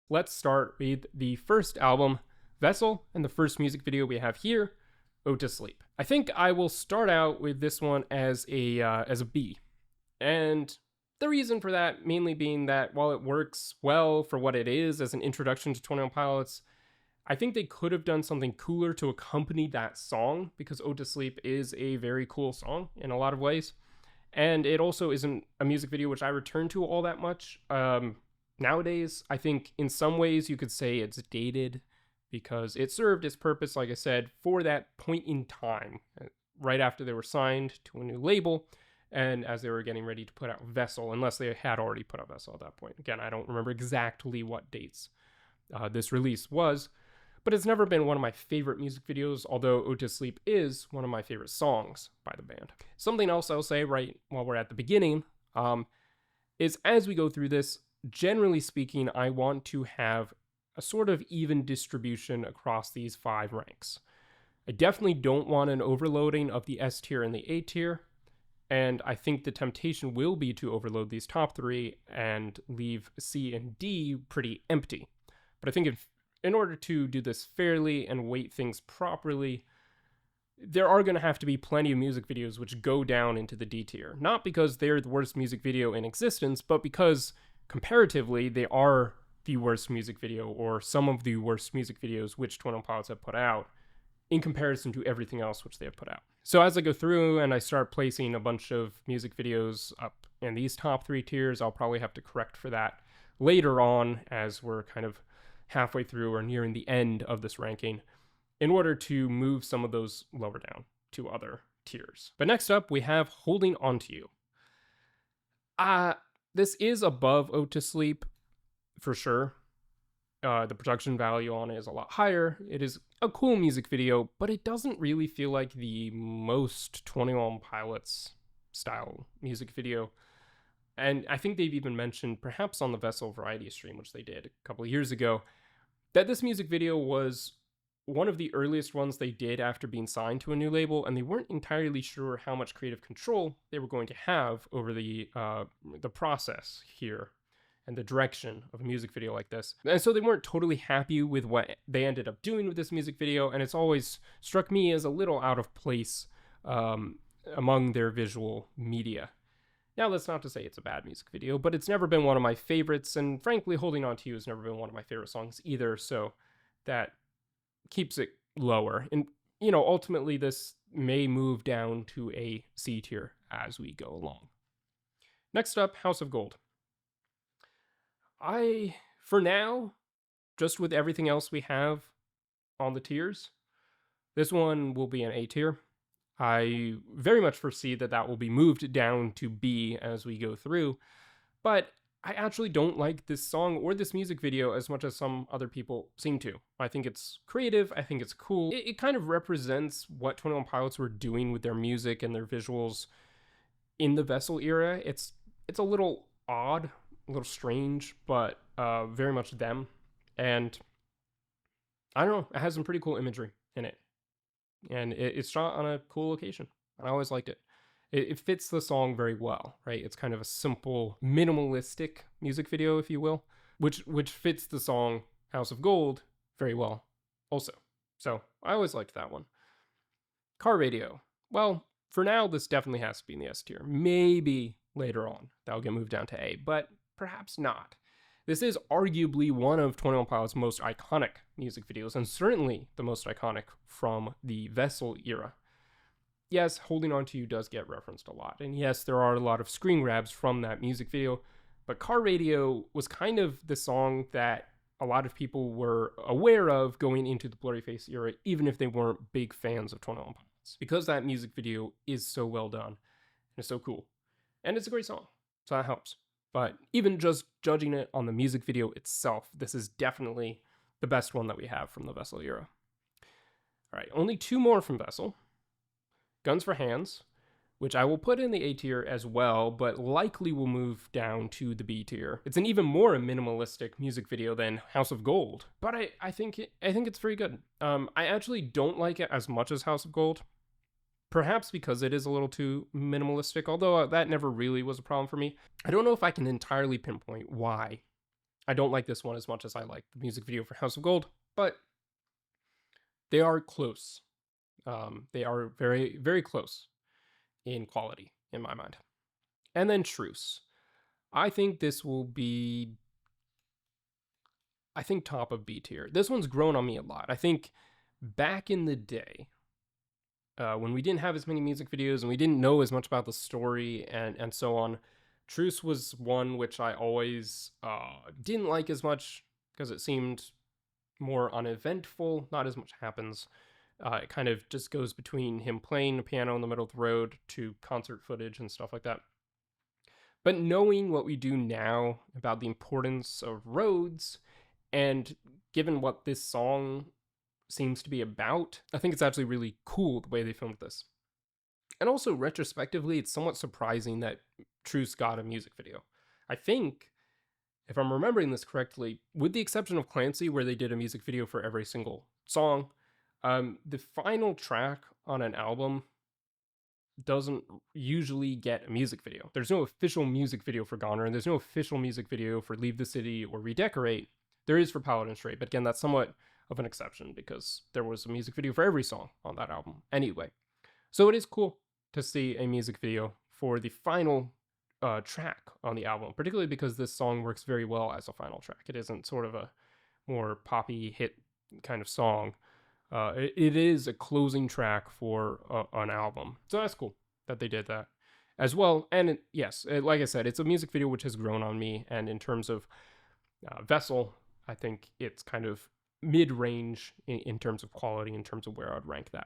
Let's start with the first album, Vessel, and the first music video we have here, Ode to Sleep. I think I will start out with this one as a B, and the reason for that mainly being that while it works well for what it is as an introduction to 21 Pilots, I think they could have done something cooler to accompany that song, because Ode to Sleep is a very cool song in a lot of ways. And it also isn't a music video which I return to all that much. Nowadays, I think in some ways you could say it's dated, because it served its purpose, like I said, for that point in time, right after they were signed to a new label, and as they were getting ready to put out Vessel, unless they had already put out Vessel at that point. Again, I don't remember exactly what dates this release was, but it's never been one of my favorite music videos, although Ode to Sleep is one of my favorite songs by the band. Something else I'll say right while we're at the beginning is as we go through this, generally speaking, I want to have a sort of even distribution across these 5 ranks. I definitely don't want an overloading of the S tier and the A tier, and I think the temptation will be to overload these top 3 and leave C and D pretty empty. But I think in order to do this fairly and weight things properly, there are going to have to be plenty of music videos which go down into the D tier. Not because they're the worst music video in existence, but because comparatively they are the worst music video, or some of the worst music videos which 21 Pilots have put out in comparison to everything else which they have put out. So as I go through and I start placing a bunch of music videos up in these top 3 tiers, I'll probably have to correct for that later on as we're kind of halfway through or nearing the end of this ranking, in order to move some of those lower down to other tiers. But next up, we have Holding On To You. This is above Ode to Sleep, for sure. The production value on it is a lot higher. It is a cool music video, but it doesn't really feel like the most 21 Pilots style music video. And I think they've even mentioned, perhaps on the Vessel Variety stream, which they did a couple of years ago, that this music video was one of the earliest ones they did after being signed to a new label, and they weren't entirely sure how much creative control they were going to have over the process here and the direction of a music video like this. And so they weren't totally happy with what they ended up doing with this music video, and it's always struck me as a little out of place among their visual media. Now, that's not to say it's a bad music video, but it's never been one of my favorites, and frankly, Holding On To You has never been one of my favorite songs either, so that keeps it lower. And, you know, ultimately this may move down to a C tier as we go along. Next up, House of Gold. For now, just with everything else we have on the tiers, this one will be an A tier. I very much foresee that will be moved down to B as we go through, but I actually don't like this song or this music video as much as some other people seem to. I think it's creative, I think it's cool. It kind of represents what 21 Pilots were doing with their music and their visuals in the Vessel era. It's a little odd, a little strange, but very much them. And I don't know, it has some pretty cool imagery in it. And it's shot on a cool location. And I always liked it. It fits the song very well, right? It's kind of a simple, minimalistic music video, if you will, which fits the song House of Gold very well also. So I always liked that one. Car Radio. Well, for now, this definitely has to be in the S tier. Maybe later on that'll get moved down to A, but perhaps not. This is arguably one of 21 Pilots' most iconic music videos, and certainly the most iconic from the Vessel era. Yes, Holding On To You does get referenced a lot, and yes, there are a lot of screen grabs from that music video, but Car Radio was kind of the song that a lot of people were aware of going into the Blurry Face era, even if they weren't big fans of 21 Pilots, because that music video is so well done, and it's so cool, and it's a great song, so that helps. But even just judging it on the music video itself, this is definitely the best one that we have from the Vessel era. All right, only 2 more from Vessel. Guns for Hands, which I will put in the A tier as well, but likely will move down to the B tier. It's an even more minimalistic music video than House of Gold, but I think it's very good. I actually don't like it as much as House of Gold, perhaps because it is a little too minimalistic, although that never really was a problem for me. I don't know if I can entirely pinpoint why I don't like this one as much as I like the music video for House of Gold, but they are close. They are very, very close in quality, in my mind. And then Truce. I think this will be, top of B tier. This one's grown on me a lot. I think back in the day, when we didn't have as many music videos and we didn't know as much about the story and so on, Truce was one which I always didn't like as much because it seemed more uneventful. Not as much happens. It kind of just goes between him playing the piano in the middle of the road to concert footage and stuff like that. But knowing what we do now about the importance of roads, and given what this song seems to be about, I think it's actually really cool the way they filmed this. And also, retrospectively, it's somewhat surprising that Truce got a music video. I think, if I'm remembering this correctly, with the exception of Clancy, where they did a music video for every single song, the final track on an album doesn't usually get a music video. There's no official music video for Goner, and there's no official music video for Leave the City or Redecorate. There is for Paladin Strait, but again, that's somewhat of an exception because there was a music video for every song on that album anyway. So it is cool to see a music video for the final track on the album, particularly because this song works very well as a final track. It isn't sort of a more poppy hit kind of song. It is a closing track for an album. So that's cool that they did that as well. And like I said, it's a music video which has grown on me. And in terms of Vessel, I think it's kind of mid-range in terms of quality, in terms of where I'd rank that.